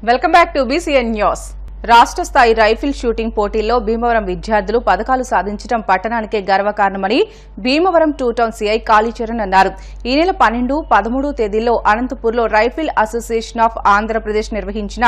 Welcome back to BCN news. రాష్ట్ర స్థాయి rifle shooting పోటీల్లో భీమవరం విద్యార్థులు పతకాలు సాధించడం పట్టణానికే గర్వకారణమని భీమవరం 2 టౌన్ సీఐ కాళీచరణ్ అన్నారు. ఈ నెల 12, 13 తేదీల్లో అనంతపూర్లో రైఫిల్ అసోసియేషన్ ఆఫ్ ఆంధ్రప్రదేశ్ నిర్వహించిన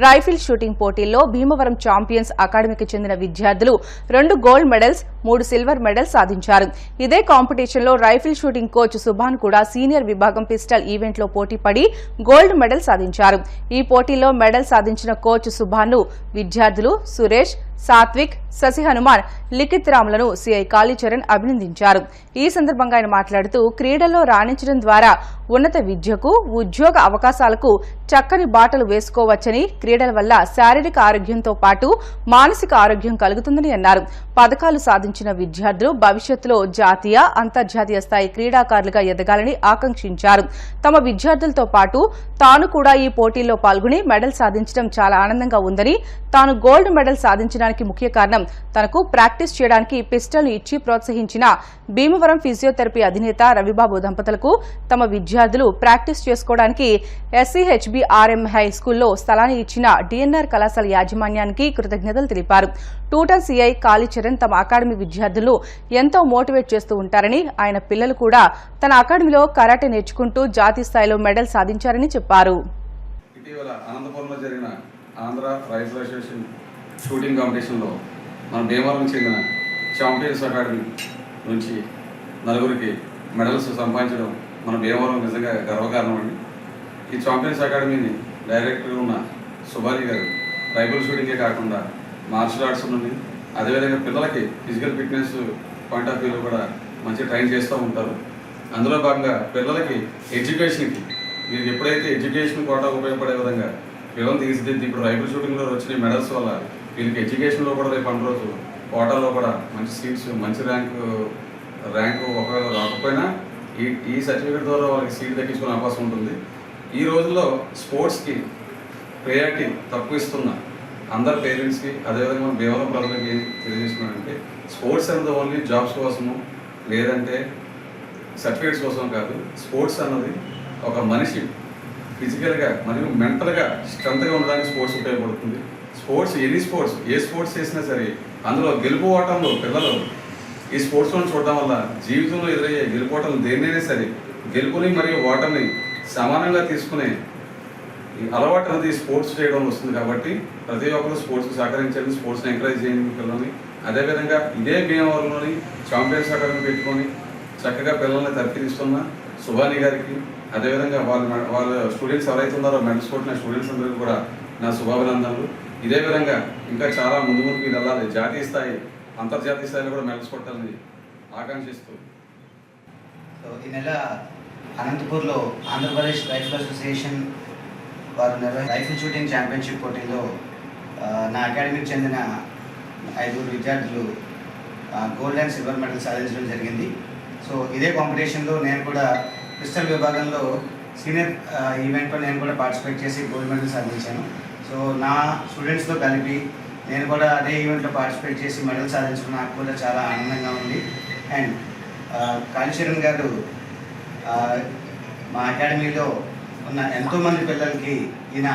రైఫిల్ షూటింగ్ పోటీల్లో భీమవరం ఛాంపియన్స్ అకాడమీకి చెందిన విద్యార్థులు 2 గోల్డ్ మెడల్స్, 3 సిల్వర్ మెడల్స్ సాధించారు. ఇదే కాంపిటీషన్లో రైఫిల్ షూటింగ్ కోచ్ సుభాన్ కూడా సీనియర్ విభాగం పిస్టల్ ఈవెంట్లో పోటీపడి గోల్డ్ మెడల్ సాధించారు. ఈ పోటీలో మెడల్ సాధించిన కోచ్ సుభాన్ను విద్యార్థులు సురేష్, సాత్విక్, శశి హనుమాన్, లిఖిత్ రాములను సీఐ కాళీచరణ్ అభినందించారు. ఈ సందర్భంగా ఆయన మాట్లాడుతూ క్రీడల్లో రాణించడం ద్వారా ఉన్నత విద్యకు, ఉద్యోగ అవకాశాలకు చక్కని బాటలు వేసుకోవచ్చని, క్రీడల వల్ల శారీరక ఆరోగ్యంతో పాటు మానసిక ఆరోగ్యం కలుగుతుందని అన్నారు. పథకాలు సాధించిన విద్యార్థులు భవిష్యత్తులో జాతీయ, అంతర్జాతీయ స్థాయి క్రీడాకారులుగా ఎదగాలని ఆకాంక్షించారు. తమ విద్యార్థులతో పాటు తాను కూడా ఈ పోటీల్లో పాల్గొని మెడల్ సాధించడం చాలా ఆనందంగా ఉందని, తాను గోల్డ్ మెడల్ సాధించడానికి ముఖ్య కారణం తనకు ప్రాక్టీస్ చేయడానికి పిస్టల్ ఇచ్చి ప్రోత్సహించిన భీమవరం ఫిజియోథెరపీ అధినేత రవిబాబు దంపతులకు, తమ విద్యార్థులు ప్రాక్టీస్ చేసుకోవడానికి SCHBRM హై స్కూల్లో స్థలాన్ని ఇచ్చిన DNR కళాశాల యాజమాన్యానికి కృతజ్ఞతలు తెలిపారు. 2 టౌన్ సీఐ కాళీచరణ్ తమ అకాడమీ విద్యార్థులు ఎంతో మోటివేట్ చేస్తూ ఉంటారని, ఆయన పిల్లలు కూడా తన అకాడమీలో కరాటే నేర్చుకుంటూ జాతీయ స్థాయిలో మెడల్ సాధించారని చెప్పారు. ఇటీవల అనంతపురంలో జరిగిన ఆంధ్ర రైఫిల్ అసోసియేషన్ షూటింగ్ కాంపిటీషన్లో మన భీమవరం చెందిన ఛాంపియన్స్ అకాడమీ నుంచి 4 మెడల్స్ సంపాదించడం మన భీమవరం నిజంగా గర్వకారణం అండి. ఈ ఛాంపియన్స్ అకాడమీని డైరెక్టర్గా ఉన్న సుభాని గారు రైఫిల్ షూటింగే కాకుండా మార్షల్ ఆర్ట్స్ నుండి, అదేవిధంగా పిల్లలకి ఫిజికల్ ఫిట్నెస్ పాయింట్ ఆఫ్ వ్యూలో కూడా మంచి ట్రైన్ చేస్తూ ఉంటారు. అందులో భాగంగా పిల్లలకి ఎడ్యుకేషన్కి మీరు ఎప్పుడైతే ఎడ్యుకేషన్ కోటా ఉపయోగపడే విధంగా పిల్లలు తీర్చిదిద్ది ఇప్పుడు రైఫిల్ షూటింగ్లో వచ్చిన మెడల్స్ వల్ల వీళ్ళకి ఎడ్యుకేషన్లో కూడా రేపు అన్న రోజు కోటాలో కూడా మంచి సీట్స్, మంచి ర్యాంకు ఒకవేళ రాకపోయినా ఈ సర్టిఫికేట్ ద్వారా వాళ్ళకి సీట్ దక్కించుకునే అవకాశం ఉంటుంది. ఈ రోజుల్లో స్పోర్ట్స్కి ప్రయారిటీ తక్కువ ఇస్తున్న అందరు పేరెంట్స్కి, అదేవిధంగా మన భీమవరం ప్రజలకి తెలియజేస్తున్నానంటే స్పోర్ట్స్ అనేది ఓన్లీ జాబ్స్ కోసము లేదంటే సర్టిఫికేట్స్ కోసం కాదు. స్పోర్ట్స్ అన్నది ఒక మనిషి ఫిజికల్గా మరియు మెంటల్గా స్ట్రెంత్గా ఉండడానికి స్పోర్ట్స్ ఉపయోగపడుతుంది. ఏ స్పోర్ట్స్ చేసినా సరే అందులో గెలుపు ఓటంలో పిల్లలు ఈ స్పోర్ట్స్లో చూడడం వల్ల జీవితంలో ఎదురయ్యే గెలుపోవటం దేన్నైనా సరే గెలుపుని మరియు ఓటమిని సమానంగా తీసుకునే అలవాటు అనేది స్పోర్ట్స్ చేయడం వస్తుంది. కాబట్టి ప్రతి ఒక్కరు స్పోర్ట్స్కి సహకరించండి, స్పోర్ట్స్ని ఎంకరేజ్ చేయండి పిల్లల్ని. అదేవిధంగా ఇదే భీమవరంలోని ఛాంపియన్స్ అకాడమీ పెట్టుకొని చక్కగా పిల్లల్ని తరఫీనిస్తున్న సుభాని గారికి, అదేవిధంగా వాళ్ళ స్టూడెంట్స్ ఎవరైతే ఉన్నారో మెడల్స్ కొట్టిన స్టూడెంట్స్ అందరికీ కూడా నా శుభాభినందనలు. ఇదే విధంగా ఇంకా చాలా ముందుకు వెళ్ళాలి, జాతీయ స్థాయి, అంతర్జాతీయ స్థాయిలో కూడా మెడల్స్ కొట్టాలని ఆకాంక్షిస్తూ ఈ నెల అనంతపూర్లో ఆంధ్రప్రదేశ్ రైఫిల్ అసోసియేషన్ వారు రైఫిల్ షూటింగ్ ఛాంపియన్షిప్ పోటీలో నా అకాడమీకి చెందిన 5 విద్యార్థులు గోల్డ్ అండ్ సిల్వర్ మెడల్ సాధించడం జరిగింది. సో ఇదే కాంపిటీషన్లో నేను కూడా పిస్టల్ విభాగంలో సీనియర్ ఈవెంట్లో నేను కూడా పార్టిసిపేట్ చేసి గోల్డ్ మెడల్ సాధించాను. సో నా స్టూడెంట్స్తో కలిపి నేను కూడా అదే ఈవెంట్లో పార్టిసిపేట్ చేసి మెడల్ సాధించడం నాకు కూడా చాలా ఆనందంగా ఉంది. అండ్ కాళీచరణ్ గారు మా అకాడమీలో ఉన్న ఎంతోమంది పిల్లలకి ఈయన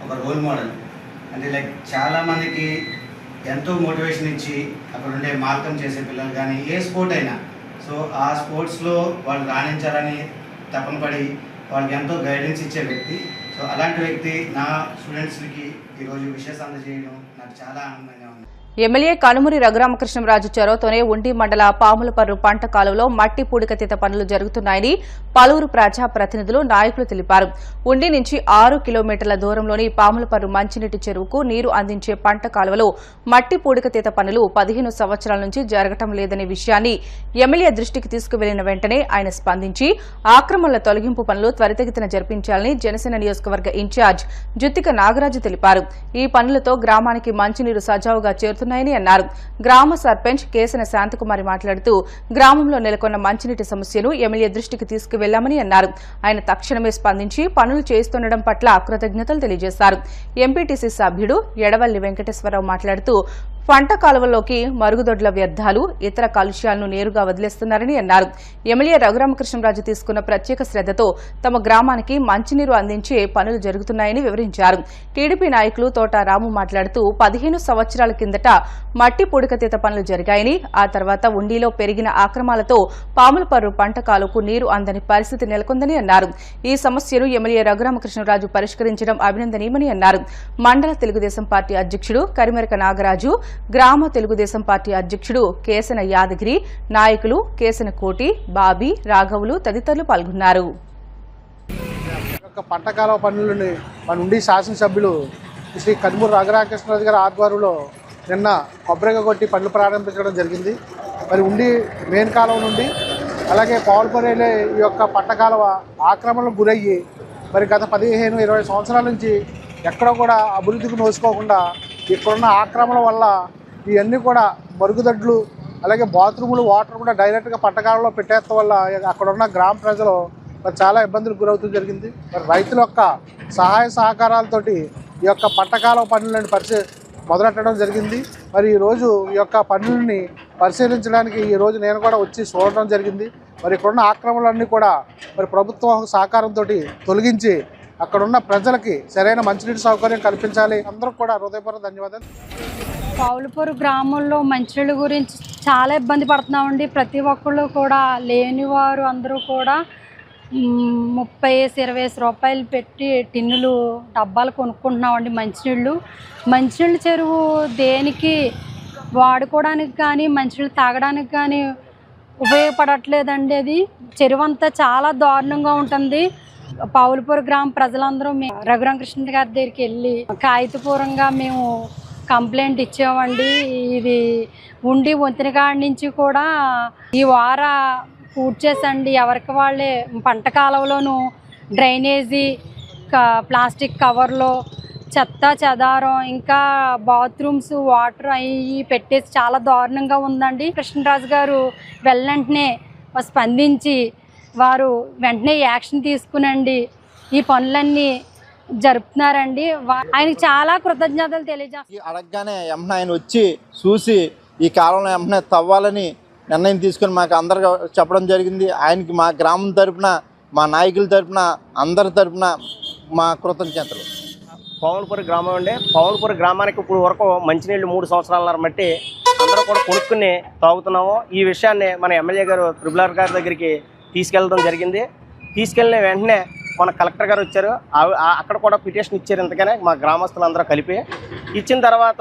ఒక రోల్ మోడల్. అంటే చాలామందికి ఎంతో మోటివేషన్ ఇచ్చి అక్కడ ఉండే మార్గం చేసే పిల్లలు కానీ ఏ స్పోర్ట్ అయినా సో ఆ స్పోర్ట్స్లో వాళ్ళు రాణించాలని తపన పడి వాళ్ళకి ఎంతో గైడెన్స్ ఇచ్చే వ్యక్తి. సో అలాంటి వ్యక్తి నా స్టూడెంట్స్కి ఈరోజు విషెస్ అందజేయడం నాకు చాలా ఆనందంగా ఉంది. ఎమ్మెల్యే కనుమూరి రఘురామకృష్ణంరాజు చొరవతోనే ఉండి మండల పాములపర్రు పంట కాలువలో మట్టి పూడికతీత పనులు జరుగుతున్నాయని పలువురు ప్రజాప్రతినిధులు, నాయకులు తెలిపారు. ఉండి నుంచి 6 కిలోమీటర్ల దూరంలోని పాములపర్రు మంచినీటి చెరువుకు నీరు అందించే పంట కాలువలో మట్టి పూడికతీత పనులు 15 సంవత్సరాల నుంచి జరగటం లేదనే విషయాన్ని ఎమ్మెల్యే దృష్టికి తీసుకువెళ్లిన వెంటనే ఆయన స్పందించి ఆక్రమణల తొలగింపు పనులు త్వరితగతిన జరిపించాలని జనసేన నియోజకవర్గ ఇన్ఛార్జ్ జుత్తిక నాగరాజు తెలిపారు. ఈ పనులతో గ్రామానికి మంచినీరు సజావుగా చేరుతున్నాయని అన్నారు. గ్రామ సర్పంచ్ కేసన శాంతకుమారి మాట్లాడుతూ గ్రామంలో నెలకొన్న మంచినీటి సమస్యను ఎమ్మెల్యే దృష్టికి తీసుకువెళ్లామని అన్నారు. ఆయన తక్షణమే స్పందించి పనులు చేస్తుండడం పట్ల కృతజ్ఞతలు తెలియజేశారు. ఎంపీటీసీ సభ్యుడు ఎడవల్లి వెంకటేశ్వరరావు మాట్లాడుతూ పంట కాలువల్లోకి మరుగుదొడ్ల వ్యర్థాలు ఇతర కాలుష్యాలను నేరుగా వదిలేస్తున్నారని అన్నారు. ఎమ్మెల్యే రఘురామకృష్ణరాజు తీసుకున్న ప్రత్యేక శ్రద్ధతో తమ గ్రామానికి మంచినీరు అందించే పనులు జరుగుతున్నాయని వివరించారు. టీడీపీ నాయకులు తోట రాము మాట్లాడుతూ 15 సంవత్సరాల కిందట మట్టి పూడికతీత పనులు జరిగాయని, ఆ తర్వాత ఉండిలో పెరిగిన ఆక్రమాలతో పాములపర్రు పంట కాలువకు నీరు అందని పరిస్థితి నెలకొందని అన్నారు. ఈ సమస్యను ఎమ్మెల్యే రఘురామకృష్ణరాజు పరిష్కరించడం అభినందనీయమని అన్నారు. మండల తెలుగుదేశం పార్టీ అధ్యక్షుడు కరిమెరక నాగరాజు, గ్రామ తెలుగుదేశం పార్టీ అధ్యక్షుడు కేసన యాదగిరి, నాయకులు కేసన కోటి, బాబీ, రాఘవులు తదితరులు పాల్గొన్నారు. పంట కాలువ పనులని మన ఉండి శాసనసభ్యులు శ్రీ కనుమూరు రఘురామకృష్ణరాజు గారి ఆధ్వర్యంలో నిన్న కొబ్బరిగా కొట్టి పనులు ప్రారంభించడం జరిగింది. మరి ఉండి మెయిన్ కాలువ నుండి అలాగే పావులపర్రు ఈ యొక్క పంట కాలువ ఆక్రమణకు గురయ్యి మరి గత 15-20 సంవత్సరాల నుంచి ఎక్కడ కూడా అభివృద్ధికి నోచుకోకుండా ఇక్కడున్న ఆక్రమణ వల్ల ఇవన్నీ కూడా మరుగుదొడ్లు అలాగే బాత్రూములు వాటర్ కూడా డైరెక్ట్గా పంటకాలంలో పెట్టేస్తాం వల్ల అక్కడున్న గ్రామ ప్రజలు మరి చాలా ఇబ్బందులకు గురవుతూ జరిగింది. మరి రైతుల యొక్క సహాయ సహకారాలతోటి ఈ యొక్క పంటకాలం పనులను మొదలెట్టడం జరిగింది. మరి ఈరోజు ఈ యొక్క పనులని పరిశీలించడానికి ఈరోజు నేను కూడా వచ్చి చూడడం జరిగింది. మరి ఇక్కడున్న ఆక్రమణలన్నీ కూడా మరి ప్రభుత్వం సహకారంతో తొలగించి అక్కడున్న ప్రజలకి సరైన మంచినీటి సౌకర్యం కల్పించాలి. అందరూ కూడా హృదయపూర్వక ధన్యవాదాలు. పావులపర్రు గ్రామంలో మంచినీళ్ళ గురించి చాలా ఇబ్బంది పడుతున్నామండి. ప్రతి ఒక్కళ్ళు కూడా లేనివారు అందరూ కూడా 30-20 రూపాయలు పెట్టి టిన్నులు డబ్బాలు కొనుక్కుంటున్నామండి మంచినీళ్ళు చెరువు దేనికి వాడుకోవడానికి కానీ మంచినీళ్ళు తాగడానికి కానీ ఉపయోగపడట్లేదండి. అది చెరువు అంతా చాలా దారుణంగా ఉంటుంది. పావులపర్రు గ్రామ ప్రజలందరూ రఘురామకృష్ణ గారి దగ్గరికి వెళ్ళి కాగితపూర్వంగా మేము కంప్లైంట్ ఇచ్చామండి. ఇది ఉండి వంతెనగాడి నుంచి కూడా ఈ వార పూర్తి చేసండి. ఎవరికి వాళ్ళే పంట కాలువలోను డ్రైనేజీ ప్లాస్టిక్ కవర్లో చెత్త చెదారం ఇంకా బాత్రూమ్స్ వాటర్ అవి పెట్టేసి చాలా దారుణంగా ఉందండి. కృష్ణరాజు గారు వెంటనే స్పందించి వారు వెంటనే యాక్షన్ తీసుకునండి ఈ పనులన్నీ జరుపుతున్నారండి. ఆయనకి చాలా కృతజ్ఞతలు తెలియజేస్తారు. అడగగానే వెంటనే ఆయన వచ్చి చూసి ఈ కాలంలో వెంటనే తవ్వాలని నిర్ణయం తీసుకుని మాకు అందరు చెప్పడం జరిగింది. ఆయనకి మా గ్రామం తరపున మా నాయకుల తరపున అందరి తరపున మా కృతజ్ఞతలు. పావులపర్రు గ్రామం అండి. పావులపర్రు గ్రామానికి ఇప్పుడు వరకు మంచినీళ్ళు 3 సంవత్సరాలన్నర బట్టి అందరూ కూడా కొనుక్కుని తాగుతున్నాము. ఈ విషయాన్ని మన ఎమ్మెల్యే గారు త్రిబుల్ గారి దగ్గరికి తీసుకెళ్ళడం జరిగింది. తీసుకెళ్ళిన వెంటనే మన కలెక్టర్ గారు వచ్చారు. అక్కడ కూడా పిటిషన్ ఇచ్చారు. ఇంతకనే మా గ్రామస్తులందరూ కలిపి ఇచ్చిన తర్వాత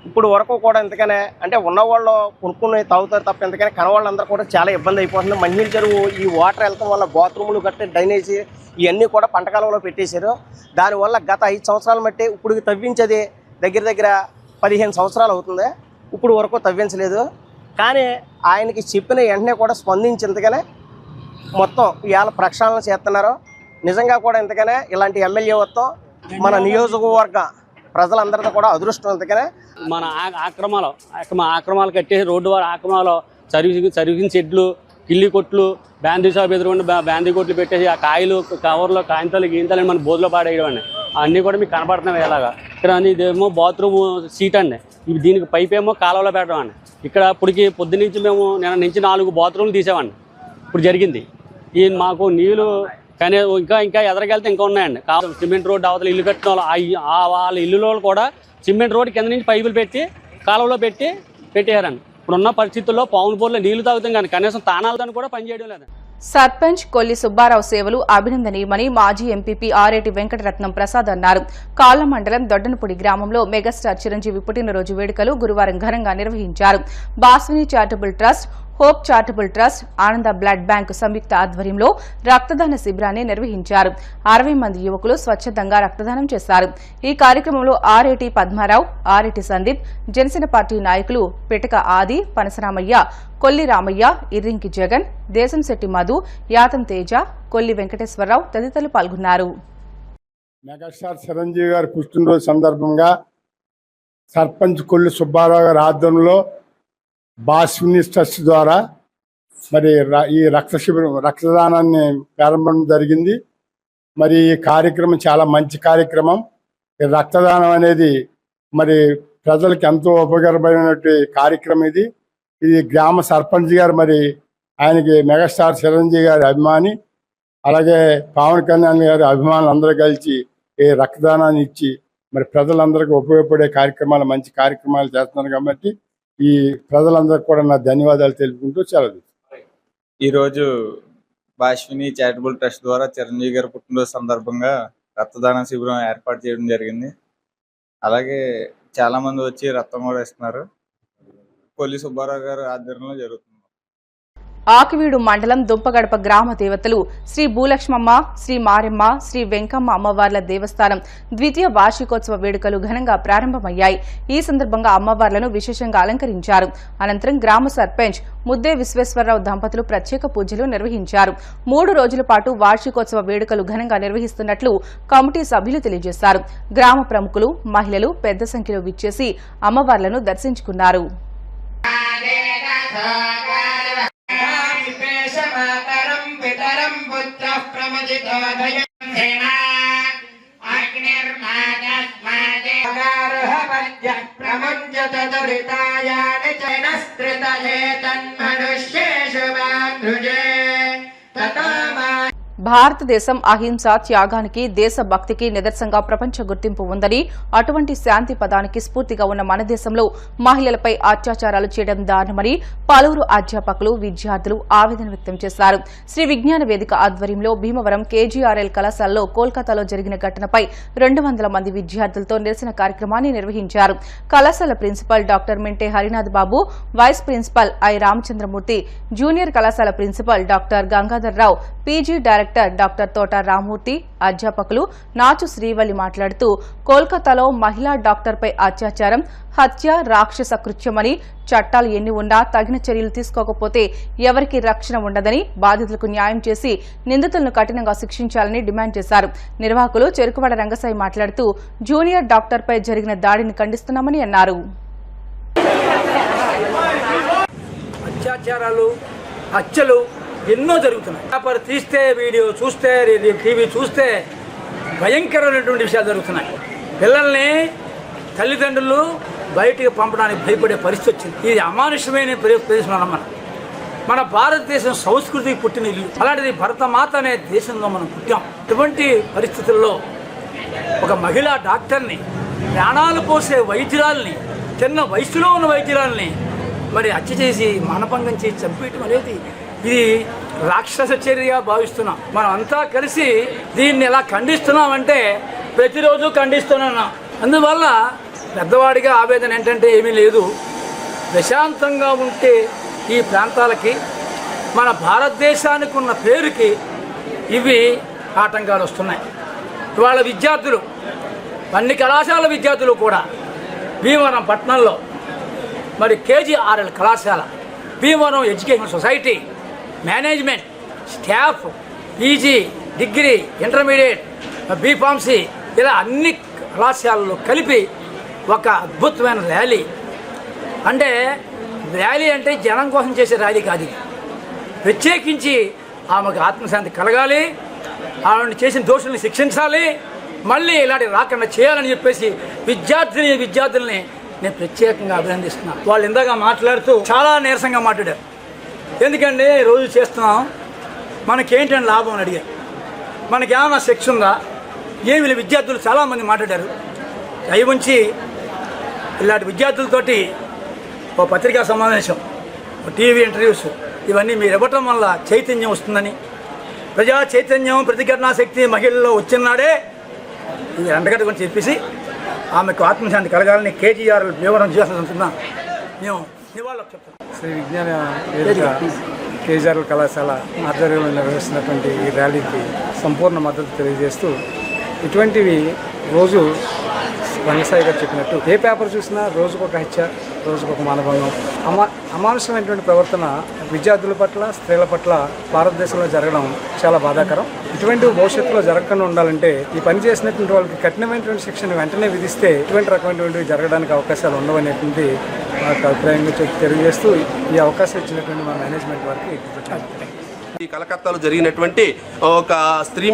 ఇప్పుడు వరకు కూడా ఇంతకనే అంటే ఉన్నవాళ్ళు కొనుక్కుని తాగుతారు తప్ప ఇంతకనే కనవాళ్ళందరూ కూడా చాలా ఇబ్బంది అయిపోతుంది. మంచినీళ్ళ చెరువు ఈ వాటర్ వెళ్తాం వల్ల బాత్రూములు కట్టి డ్రైనేజీ ఇవన్నీ కూడా పంటకాలంలో పెట్టేశారు. దానివల్ల గత 5 సంవత్సరాలు బట్టి ఇప్పుడు తవ్వించేది దగ్గర 15 సంవత్సరాలు అవుతుంది. ఇప్పుడు వరకు తవ్వించలేదు. కానీ ఆయనకి చెప్పిన వెంటనే కూడా స్పందించేందుకనే మొత్తం ఇవాళ ప్రక్షాళన చేస్తున్నారు. నిజంగా కూడా ఇంతకనే ఇలాంటి ఎమ్మెల్యే వస్తాం మన నియోజకవర్గ ప్రజలందరితో కూడా అదృష్టం. ఇంతకనే మన ఆక్రమాలు కట్టేసి రోడ్డు వారి ఆక్రమాలు సర్వీసింగ్ షెడ్లు, కిల్లి కొట్లు, బ్యాందీ షాప్ ఎదురుకుండా బ్యాందీ కొట్లు పెట్టేసి ఆ కాయలు కవర్లో కాయింతాలు గీంతాలని మన బోధలో పాడేయడం అండి. అన్నీ కూడా మీకు కనపడుతున్నాయి. ఎలాగా ఇక్కడ ఇదేమో బాత్రూమ్ సీట్ అండి. ఇవి దీనికి పైప్ ఏమో కాలువలో పెట్టడం అండి. ఇక్కడ ఇప్పటికి పొద్దు నుంచి మేము నిన్న నుంచి 4 బాత్రూమ్లు తీసామండి. ఇప్పుడు జరిగింది ఈ మాకు నీళ్ళు కానీ ఇంకా ఎదరకెళ్తే ఇంకా ఉన్నాయండి. సిమెంట్ రోడ్డు అవతల ఇల్లు కట్టిన వాళ్ళ ఇల్లులో కూడా సిమెంట్ రోడ్డు కింద నుంచి పైపులు పెట్టి కాలువలో పెట్టేయారండి. ఇప్పుడున్న పరిస్థితుల్లో పావులపర్రులో నీళ్లు తాగుతాం కానీ కనీసం తానాలతో కూడా పనిచేయడం లేదు. సర్పంచ్ కొల్లి సుబ్బారావు సేవలు అభినందనీయమని మాజీ ఎంపీపీ ఆరేటి వెంకటరత్నం ప్రసాద్ అన్నారు. కాళ్ల మండలం దొడ్డనపూడి గ్రామంలో మెగాస్టార్ చిరంజీవి పుట్టినరోజు వేడుకలు గురువారం ఘనంగా నిర్వహించారు. Baswini charitable trust, hope charitable trust, Ananda blood bank సంయుక్త ఆధ్వర్యంలో రక్తదాన శిబిరాన్ని నిర్వహించారు. 60 మంది యువకులు స్వచ్ఛందంగా రక్తదానం చేశారు. ఈ కార్యక్రమంలో ఆరేటి పద్మారావు, ఆరేటి సందీప్, జనసేన పార్టీ నాయకులు పిటక ఆది, పనసరామయ్య, కొల్లి రామయ్య, ఇర్రింకి జగన్, దేశంశెట్టి మధు, యాతం తేజ, కొల్లి వెంకటేశ్వరరావు తదితరులు పాల్గొన్నారు. మెగాస్టార్ చిరంజీవి గారి పుట్టినరోజు సందర్భంగా సర్పంచ్ కొల్లి సుబ్బారావు గారి ఆధ్వర్యంలో బాస్విని ట్రస్ట్ ద్వారా మరి ఈ రక్తదానాన్ని ప్రారంభం జరిగింది. మరి ఈ కార్యక్రమం చాలా మంచి కార్యక్రమం. ఈ రక్తదానం అనేది మరి ప్రజలకు ఎంతో ఉపయోగపడినటువంటి కార్యక్రమం ఇది. ఇది గ్రామ సర్పంచ్ గారు మరి ఆయనకి మెగాస్టార్ చిరంజీవి గారి అభిమాని, అలాగే పవన్ కళ్యాణ్ గారి అభిమానులు అందరూ కలిసి ఈ రక్తదానాన్ని ఇచ్చి మరి ప్రజలందరికీ ఉపయోగపడే కార్యక్రమాలు, మంచి కార్యక్రమాలు చేస్తున్నారు కాబట్టి ఈ ప్రజలందరికీ కూడా నా ధన్యవాదాలు తెలుపుకుంటూ సెలవు. ఈరోజు భాష్విని చారిటబుల్ ట్రస్ట్ ద్వారా చిరంజీవి గారి పుట్టినరోజు సందర్భంగా రక్తదాన శిబిరం ఏర్పాటు చేయడం జరిగింది. అలాగే చాలా మంది వచ్చి రక్తం కూడా ఇస్తున్నారు. కొల్లి సుబ్బారావు గారు ఆధ్వర్యంలో జరుగుతుంది. ఆకివీడు మండలం దుంపగడప గ్రామ దేవతలు శ్రీ భూలక్ష్మమ్మ, శ్రీ మారెమ్మ, శ్రీ వెంకమ్మ అమ్మవార్ల దేవస్థానం ద్వితీయ వార్షికోత్సవ వేడుకలు ఘనంగా ప్రారంభమయ్యాయి. ఈ సందర్భంగా అమ్మవార్లను విశేషంగా అలంకరించారు. అనంతరం గ్రామ సర్పంచ్ ముద్దే విశ్వేశ్వరరావు దంపతులు ప్రత్యేక పూజలు నిర్వహించారు. 3 రోజుల పాటు వార్షికోత్సవ వేడుకలు ఘనంగా నిర్వహిస్తున్నట్లు కమిటీ సభ్యులు తెలియజేశారు. గ్రామ ప్రముఖులు, మహిళలు పెద్ద సంఖ్యలో విచ్చేసి అమ్మవార్లను దర్శించుకున్నారు. భారతదేశం అహింస త్యాగానికి, దేశభక్తికి నిదర్శనంగా ప్రపంచ గుర్తింపు ఉందని, అటువంటి శాంతి పదానికి స్ఫూర్తిగా ఉన్న మన దేశంలో మహిళలపై అత్యాచారాలు చేయడం దారుణమని పలువురు అధ్యాపకులు, విద్యార్థులు ఆవేదన వ్యక్తం చేశారు. శ్రీ విజ్ఞాన వేదిక ఆధ్వర్యంలో భీమవరం కేజీఆర్ఎల్ కళాశాలలో కోల్కతాలో జరిగిన ఘటనపై 200 మంది విద్యార్థులతో నిరసన కార్యక్రమాన్ని నిర్వహించారు. కళాశాల principal doctor Minte Harinath Babu, vice principal I Ramachandramurthy, junior కళాశాల principal doctor Gangadhar Rao, PG director doctor Thota Rammurthy, అధ్యాపకులు నాచు శ్రీవల్లి మాట్లాడుతూ కోల్కతాలో మహిళా డాక్టర్పై అత్యాచారం, హత్య రాక్షస కృత్యమని, చట్టాలు ఎన్ని ఉన్నా తగిన చర్యలు తీసుకోకపోతే ఎవరికీ రక్షణ ఉండదని, బాధితులకు న్యాయం చేసి నిందితులను కఠినంగా శిక్షించాలని డిమాండ్ చేశారు. నిర్వాహకులు చెరుకువాడ రంగసాయి మాట్లాడుతూ జూనియర్ డాక్టర్పై జరిగిన దాడిని ఖండిస్తున్నామని అన్నారు. అత్యాచారాలు, హత్యలు ఎన్నో జరుగుతున్నాయి. పేపర్ తీస్తే, వీడియో చూస్తే, టీవీ చూస్తే భయంకరమైనటువంటి విషయాలు జరుగుతున్నాయి. పిల్లల్ని తల్లిదండ్రులు బయటికి పంపడానికి భయపడే పరిస్థితి వచ్చింది. ఇది అమానుషమైన ప్రదేశం అన్నమాట. మన భారతదేశం సంస్కృతికి పుట్టిన ఇల్లు. అలాంటిది భరతమాత అనే దేశంలో మనం పుట్టాం. ఇటువంటి పరిస్థితుల్లో ఒక మహిళా డాక్టర్ని, ప్రాణాలు పోసే వైద్యురాల్ని, చిన్న వయసులో ఉన్న వైద్యురాల్ని మరి హత్య చేసి మానభంగం చేసి చంపేయటం అనేది ఇది రాక్షస చర్యగా భావిస్తున్నాం. మనం అంతా కలిసి దీన్ని ఎలా ఖండిస్తున్నామంటే ప్రతిరోజు ఖండిస్తున్నాం. అందువల్ల పెద్దవాడిగా ఆవేదన ఏంటంటే ఏమీ లేదు. ప్రశాంతంగా ఉంటే ఈ ప్రాంతాలకి, మన భారతదేశానికి ఉన్న పేరుకి ఇవి ఆటంకాలు వస్తున్నాయి. ఇవాళ విద్యార్థులు, అన్ని కళాశాల విద్యార్థులు కూడా భీమవరం పట్టణంలో మరి కేజీఆర్ఎల్ కళాశాల, Bhimavaram education society, management, staff, PG, degree, intermediate, B Pharmacy ఇలా అన్ని కళాశాలలో కలిపి ఒక అద్భుతమైన ర్యాలీ. అంటే ర్యాలీ అంటే జనం కోసం చేసే ర్యాలీ కాదు. ప్రత్యేకించి ఆమెకు ఆత్మశాంతి కలగాలి, ఆమెను చేసిన దోషుల్ని శిక్షించాలి, మళ్ళీ ఇలాంటి రాకుండా చేయాలని చెప్పేసి విద్యార్థుల్ని నేను ప్రత్యేకంగా అభినందిస్తున్నాను. వాళ్ళు ఇందాక మాట్లాడుతూ చాలా నీరసంగా మాట్లాడారు. ఎందుకంటే రోజు చేస్తున్నాం, మనకేంటంటే లాభం అని అడిగారు. మనకేమన్నా శిక్ష ఉందా? ఏమి విద్యార్థులు చాలామంది మాట్లాడారు. అవి ఉంచి ఇలాంటి విద్యార్థులతోటి ఓ పత్రికా సమావేశం, టీవీ ఇంటర్వ్యూస్ ఇవన్నీ మీరు ఇవ్వటం వల్ల చైతన్యం వస్తుందని, ప్రజా చైతన్యం, ప్రతిఘటనా శక్తి మహిళల్లో వచ్చినాడే ఇది అంటగట్టుకొని చెప్పేసి ఆమెకు ఆత్మశాంతి కలగాలని కేజీఆర్ వివరం చేస్తున్నా మేము నివాళులకు చెప్తాం. శ్రీ విజ్ఞాన వేదిక కేజీఆర్ కళాశాల ఆధ్వర్యంలో నిర్వహిస్తున్నటువంటి ఈ ర్యాలీకి సంపూర్ణ మద్దతు తెలియజేస్తూ, ఇటువంటివి రోజు రంగసాయి గారు చెప్పినట్టు ఏ పేపర్ చూసినా రోజుకొక హత్య, రోజుకొక మానభంగం, అమానుషమైనటువంటి ప్రవర్తన విద్యార్థుల పట్ల, స్త్రీల పట్ల భారతదేశంలో జరగడం చాలా బాధాకరం. ఇటువంటి భవిష్యత్తులో జరగకుండా ఉండాలంటే ఈ పని చేసినటువంటి వాళ్ళకి కఠినమైనటువంటి శిక్షను వెంటనే విధిస్తే ఇటువంటి రకమైనటువంటి జరగడానికి అవకాశాలు ఉండవనేటువంటి మాకు అభిప్రాయంగా తెలియజేస్తూ ఈ అవకాశం ఇచ్చినటువంటి మా మేనేజ్మెంట్ వారికి ఈ కలకత్తాలో జరిగినటువంటి ఒక స్త్రీ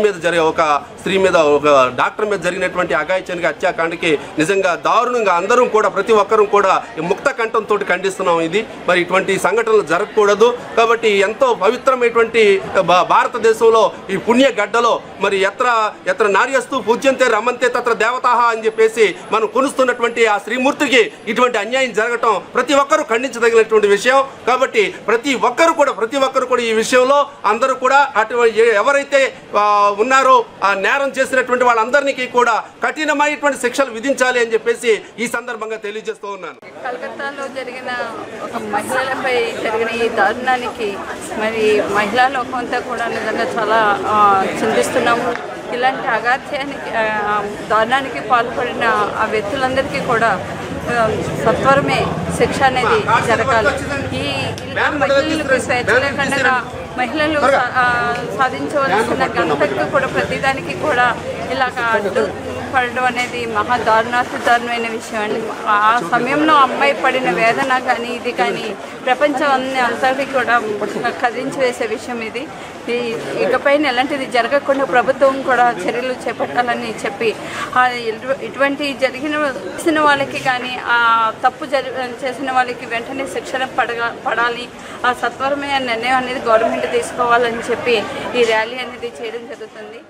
మీద ఒక డాక్టర్ మీద జరిగినటువంటి అఘాయిత్యానికి హత్యాకాండకి నిజంగా దారుణంగా అందరం కూడా ప్రతి ఒక్కరూ కూడా ముక్త కంఠంతో ఖండిస్తున్నాం. ఇది మరి ఇటువంటి సంఘటనలు జరగకూడదు. కాబట్టి ఎంతో పవిత్రమైనటువంటి భారతదేశంలో ఈ పుణ్య గడ్డలో మరి ఎత్ర నార్యస్తు పూజ్యంతే రమంతే తత్ర దేవతాహ అని చెప్పేసి మనం కొలుస్తున్నటువంటి ఆ శ్రీమూర్తికి ఇటువంటి అన్యాయం జరగటం ప్రతి ఒక్కరూ ఖండించదగినటువంటి విషయం. కాబట్టి ప్రతి ఒక్కరు కూడా ఈ విషయంలో అందరూ కూడా ఎవరైతే ఉన్నారో ఆ నేరం చేసినటువంటి వాళ్ళందరికీ కూడా కఠినమైనటువంటి శిక్షలు విధించాలి అని చెప్పేసి ఈ సందర్భంగా తెలియజేస్తూ ఉన్నాను. కలకత్తాలో జరిగిన ఒక మహిళలపై జరిగిన ఈ దారుణానికి మరి మహిళా లోకంతా కూడా నిజంగా చాలా చింతిస్తున్నాము. ఇలాంటి అగాధ్యానికి దారుణానికి పాల్పడిన ఆ వ్యక్తులందరికీ కూడా సత్వరమే శిక్ష అనేది జరగాలి. ఈ మహిళలకు స్వేచ్ఛ లేకుండా మహిళలు సాధించవలసిన గంటకు కూడా ప్రతిదానికి కూడా ఇలాగ అడ్డుపడడం అనేది మహా దారుణమైన విషయం అండి. ఆ సమయంలో అమ్మాయి పడిన వేదన కానీ ఇది కానీ ప్రపంచం అంతటి కూడా కదిలించి వేసే విషయం ఇది. ఇకపైన ఎలాంటిది జరగకుండా ప్రభుత్వం కూడా చర్యలు చేపట్టాలని చెప్పి ఇటువంటి చేసిన వాళ్ళకి కానీ ఆ తప్పు చేసిన వాళ్ళకి వెంటనే శిక్షణ పడాలి. ఆ సత్వరమైన నిర్ణయం అనేది గవర్నమెంట్ తీసుకోవాలని చెప్పి ఈ ర్యాలీ అనేది చేయడం జరుగుతుంది.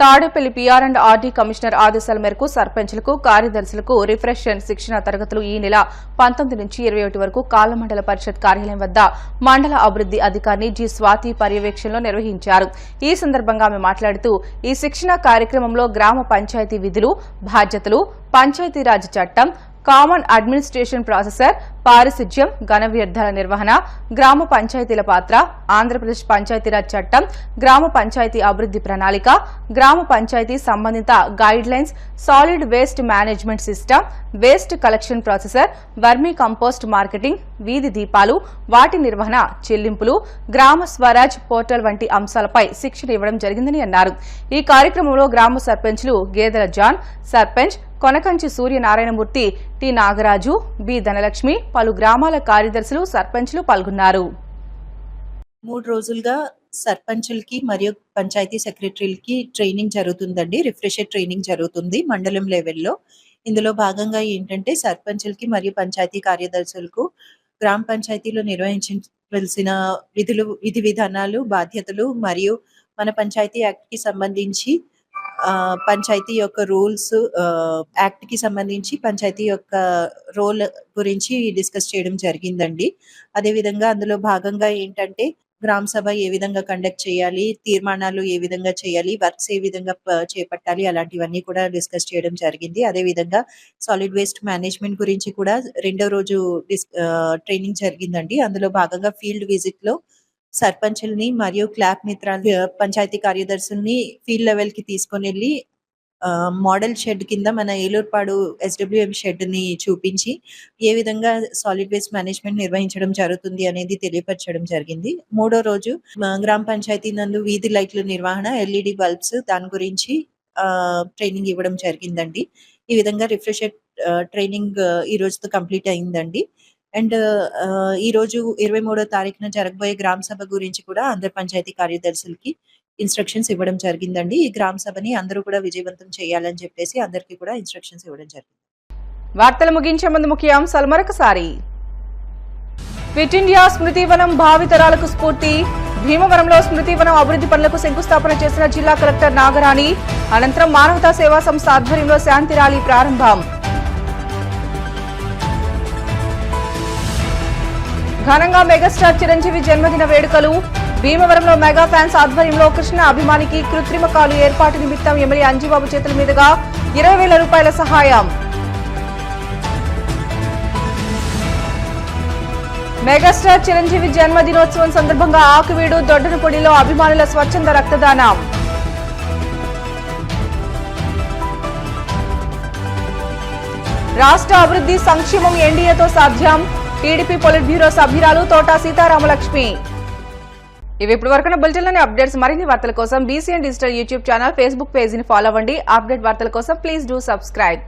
Tadepalli PR and RD commissioner ఆదేశాల మేరకు సర్పంచ్లకు కార్యదర్శులకు రిఫ్రెషర్ శిక్షణ తరగతులు ఈ నెల 19 నుంచి 21 వరకు కాళ్ల మండల పరిషత్ కార్యాలయం వద్ద మండల అభివృద్ది అధికారిని జి స్వాతి పర్యవేక్షణలో నిర్వహించారు. ఈ సందర్భంగా ఆమె మాట్లాడుతూ ఈ శిక్షణ కార్యక్రమంలో గ్రామ పంచాయతీ విధులు, బాధ్యతలు, పంచాయతీరాజ్ చట్టం, కామన్ అడ్మినిస్ట్రేషన్ ప్రాసెసర్, పారిశుధ్యం, ఘన వ్యర్థాల నిర్వహణ, గ్రామ పంచాయతీల పాత్ర, ఆంధ్రప్రదేశ్ పంచాయతీరాజ్ చట్టం, గ్రామ పంచాయతీ అభివృద్ది ప్రణాళిక, గ్రామ పంచాయతీ సంబంధిత guide lines, solid waste management system, waste collection processor, vermi compost marketing, వీధి దీపాలు, వాటి నిర్వహణ, చెల్లింపులు, గ్రామ స్వరాజ్ పోర్టల్ వంటి అంశాలపై శిక్షణ ఇవ్వడం జరిగిందని అన్నారు. ఈ కార్యక్రమంలో గ్రామ సర్పంచ్లు Gedela John, sarpanch Konakanchi Suryanarayanamurthy, T Nagaraju, B Dhanalakshmi, పలు గ్రామాల కార్యదర్శులు, సర్పంచ్లు పాల్గొన్నారు. 3 రోజులుగా సర్పంచులకి మరియు పంచాయతీ సెక్రటరీలకి ట్రైనింగ్ జరుగుతుందండి. రిఫ్రెషర్ ట్రైనింగ్ జరుగుతుంది మండలం లెవెల్లో. ఇందులో భాగంగా ఏంటంటే సర్పంచులకి మరియు పంచాయతీ కార్యదర్శులకు గ్రామ పంచాయతీలో నిర్వహించవలసిన విధి విధానాలు, బాధ్యతలు మరియు మన పంచాయతీ యాక్ట్ కి సంబంధించి పంచాయతీ యొక్క రూల్స్, యాక్ట్ కి సంబంధించి పంచాయతీ యొక్క రోల్ గురించి డిస్కస్ చేయడం జరిగిందండి. అదేవిధంగా అందులో భాగంగా ఏంటంటే గ్రామ సభ ఏ విధంగా కండక్ట్ చేయాలి, తీర్మానాలు ఏ విధంగా చేయాలి, వర్క్స్ ఏ విధంగా చేపట్టాలి, అలాంటివన్నీ కూడా డిస్కస్ చేయడం జరిగింది. అదేవిధంగా సాలిడ్ వేస్ట్ మేనేజ్మెంట్ గురించి కూడా 2వ రోజు ట్రైనింగ్ జరిగిందండి. అందులో భాగంగా ఫీల్డ్ విజిట్ లో సర్పంచుల్ని మరియు క్లాప్ మిత్రాలు, పంచాయతీ కార్యదర్శుల్ని ఫీల్డ్ లెవెల్ కి తీసుకొని వెళ్ళి మోడల్ షెడ్ కింద మన ఏలూరుపాడు SWM షెడ్ ని చూపించి ఏ విధంగా సాలిడ్ వేస్ట్ మేనేజ్మెంట్ నిర్వహించడం జరుగుతుంది అనేది తెలియపరచడం జరిగింది. 3వ రోజు గ్రామ పంచాయతీ నందు వీధి లైట్ల నిర్వహణ, LED బల్బ్స్, దాని గురించి ట్రైనింగ్ ఇవ్వడం జరిగిందండి. ఈ విధంగా రిఫ్రెషర్ ట్రైనింగ్ ఈ రోజుతో కంప్లీట్ అయిందండి. అండ్ ఈ రోజు 23వ తారీఖున జరగబోయే గ్రామ సభ గురించి కూడా అందరు పంచాయతీ కార్యదర్శులకి ఇన్స్ట్రక్షన్స్ ఇవ్వడం జరిగిందండి. ఈ గ్రామ సభని అందరూ కూడా విజయవంతం చేయాలని చెప్పేసి అందరికీ కూడా ఇన్స్ట్రక్షన్స్ ఇవ్వడం జరిగింది. వార్తలు ముగించే ముందు ముఖ్యాంశాలు మరొకసారి. ఫిట్ ఇండియా స్మృతివనం భావితరాలకు స్ఫూర్తి. భీమవరంలో స్మృతివనం అభివృద్ధి పనులకు శంకుస్థాపన చేసిన జిల్లా కలెక్టర్ నాగరాణి. అనంతరం మానవతా సేవా సంస్థ ఆధ్వర్యంలో శాంతి ర్యాలీ ప్రారంభం. ఘనంగా మెగాస్టార్ చిరంజీవి జన్మదిన వేడుకలు. భీమవరంలో మెగా ఫ్యాన్స్ ఆధ్వర్యంలో కృష్ణ అభిమానికి కృత్రిమ కాలు ఏర్పాటు నిమిత్తం ఎమ్మెల్యే అంజిబాబు చేతుల మీదుగా 20,000 రూపాయల సహాయం. మెగాస్టార్ చిరంజీవి జన్మదినోత్సవం సందర్భంగా ఆకువీడు, దొడ్డనపొడిలో అభిమానుల స్వచ్ఛంద రక్తదానం. రాష్ట్ర అభివృద్ధి సంక్షేమం ఎన్డీఏతో సాధ్యం. టీడీపీ పొలిట్ బ్యూరో సభ్యురాలు తోట సీతారామలక్ష్మి. ఇవి ఇప్పుడు వరకున్న బులెటిన్లోని అప్డేట్స్. మరిన్ని వార్తల కోసం BCN digital YouTube channel, Facebook పేజీని ఫాలో అవ్వండి. అప్డేట్ వార్తల కోసం ప్లీజ్ డూ సబ్స్క్రైబ్.